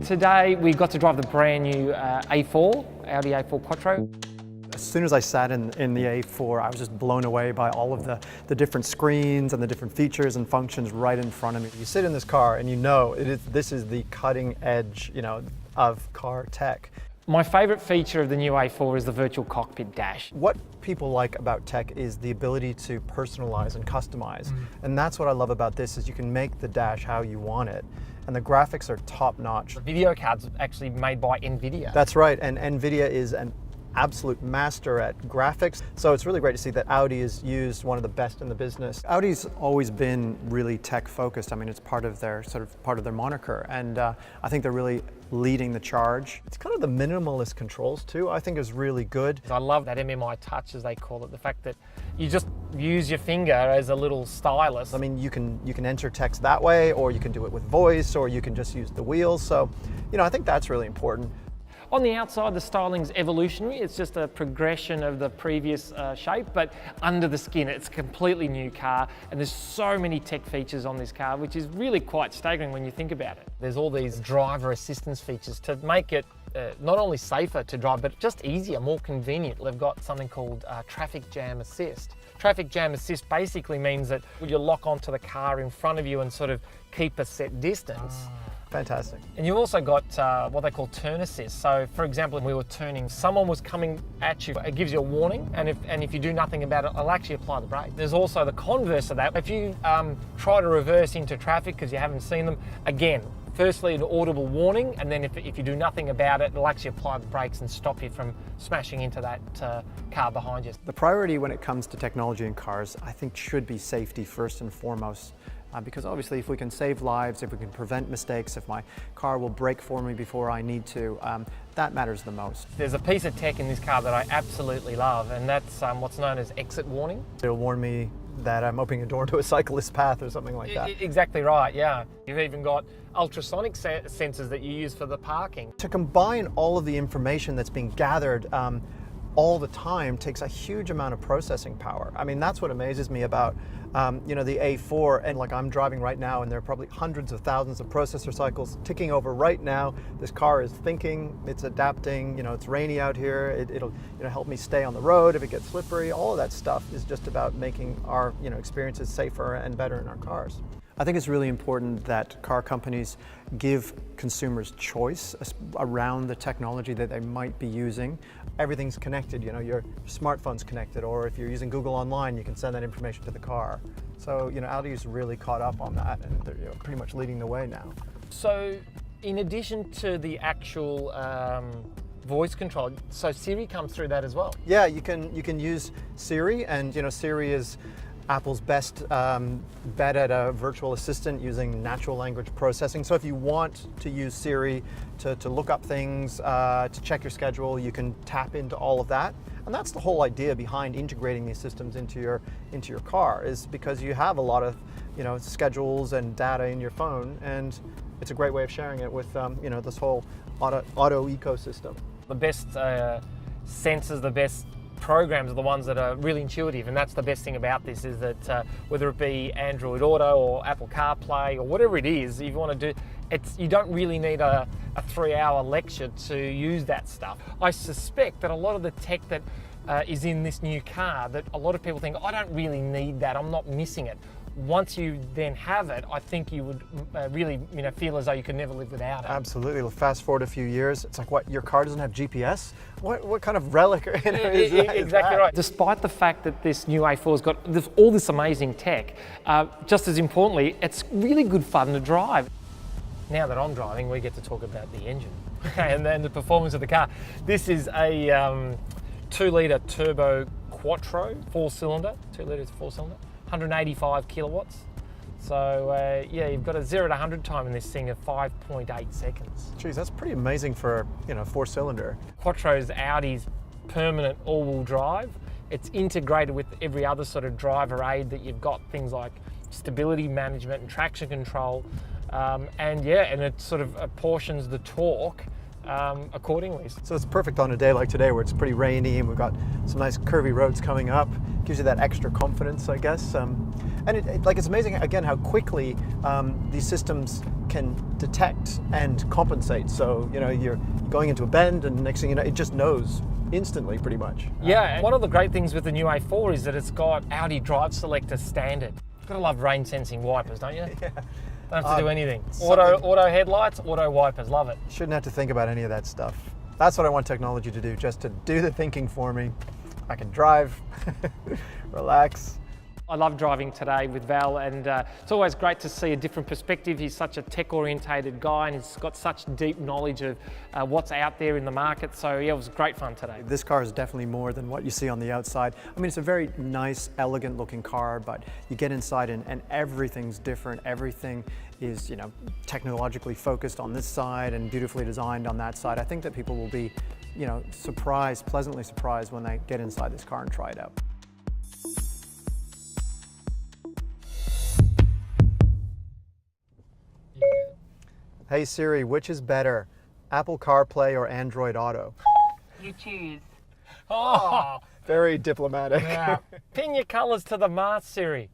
Today we got to drive the brand new A4, Audi A4 Quattro. As soon as I sat in the A4, I was just blown away by all of the different screens and the different features and functions right in front of me. You sit in this car and you know this is the cutting edge, of car tech. My favourite feature of the new A4 is the virtual cockpit dash. What people like about tech is the ability to personalize and customize. And that's what I love about this, is you can make the dash how you want it. And the graphics are top notch. The video card's actually made by NVIDIA. That's right, and NVIDIA is an absolute master at graphics. So it's really great to see that Audi has used one of the best in the business. Audi's always been really tech focused. I mean, it's part of their moniker, and I think they're really leading the charge. It's kind of the minimalist controls too, I think is really good. I love that MMI touch, as they call it, the fact that you just use your finger as a little stylus. I mean, you can enter text that way, or you can do it with voice, or you can just use the wheels. So, I think that's really important. On the outside, the styling's evolutionary. It's just a progression of the previous shape, but under the skin, it's a completely new car, and there's so many tech features on this car, which is really quite staggering when you think about it. There's all these driver assistance features to make it not only safer to drive, but just easier, more convenient. They've got something called traffic jam assist. Traffic jam assist basically means that you lock onto the car in front of you and sort of keep a set distance. Fantastic. And you've also got what they call turn assist. So for example, if we were turning, someone was coming at you, it gives you a warning, and if you do nothing about it, it'll actually apply the brake. There's also the converse of that. If you try to reverse into traffic because you haven't seen them, again, firstly an audible warning, and then if you do nothing about it, it'll actually apply the brakes and stop you from smashing into that car behind you. The priority when it comes to technology in cars, I think, should be safety first and foremost. Because obviously if we can save lives, if we can prevent mistakes, if my car will brake for me before I need to, that matters the most. There's a piece of tech in this car that I absolutely love, and that's what's known as exit warning. It'll warn me that I'm opening a door to a cyclist path or something like that. Exactly right, yeah. You've even got ultrasonic sensors that you use for the parking. To combine all of the information that's being gathered all the time takes a huge amount of processing power. I mean, that's what amazes me about the A4, and like I'm driving right now, and there are probably hundreds of thousands of processor cycles ticking over right now. This car is thinking, it's adapting, it's rainy out here, it'll help me stay on the road if it gets slippery. All of that stuff is just about making our experiences safer and better in our cars. I think it's really important that car companies give consumers choice around the technology that they might be using. Everything's connected, your smartphone's connected, or if you're using Google Online, you can send that information to the car. So, Audi's really caught up on that, and they're pretty much leading the way now. So, in addition to the actual voice control, so Siri comes through that as well? Yeah, you can use Siri, and Siri is Apple's best bet at a virtual assistant using natural language processing. So if you want to use Siri to look up things, to check your schedule, you can tap into all of that. And that's the whole idea behind integrating these systems into your car, is because you have a lot of schedules and data in your phone, and it's a great way of sharing it with this whole auto ecosystem. The best sensors, the best programs are the ones that are really intuitive, and that's the best thing about this, is that whether it be Android Auto or Apple CarPlay or whatever it is, if you want to do, you don't really need a 3-hour lecture to use that stuff. I suspect that a lot of the tech that is in this new car, that a lot of people think, I don't really need that, I'm not missing it. Once you then have it, I think you would really feel as though you could never live without it. Absolutely. Fast forward a few years, it's like, what, your car doesn't have GPS? What kind of relic is that? Exactly right. Despite the fact that this new A4's got all this amazing tech, just as importantly, it's really good fun to drive. Now that I'm driving, we get to talk about the engine and then the performance of the car. This is a 2-litre turbo Quattro, 4-cylinder, 2 litres 4-cylinder. 185 kilowatts. So yeah, you've got a 0 to 100 time in this thing of 5.8 seconds. Geez, that's pretty amazing for 4-cylinder. Quattro's Audi's permanent all-wheel drive. It's integrated with every other sort of driver aid that you've got, things like stability management and traction control, and it sort of apportions the torque accordingly. So it's perfect on a day like today where it's pretty rainy and we've got some nice curvy roads coming up. Gives you that extra confidence, I guess. And it's amazing again how quickly these systems can detect and compensate. So you're going into a bend, and next thing you know, it just knows instantly, pretty much. Yeah, and one of the great things with the new A4 is that it's got Audi Drive Selector standard. Gotta love rain sensing wipers, don't you? Yeah. Don't have to do anything. Auto headlights, auto wipers, love it. Shouldn't have to think about any of that stuff. That's what I want technology to do, just to do the thinking for me. I can drive, relax. I love driving today with Val, and it's always great to see a different perspective. He's such a tech-orientated guy, and he's got such deep knowledge of what's out there in the market. So yeah, it was great fun today. This car is definitely more than what you see on the outside. I mean, it's a very nice, elegant looking car, but you get inside and everything's different. Everything is, technologically focused on this side and beautifully designed on that side. I think that people will be, surprised, pleasantly surprised when they get inside this car and try it out. Hey Siri, which is better, Apple CarPlay or Android Auto? You choose. Oh, Very diplomatic. yeah. Pin your colours to the mast, Siri.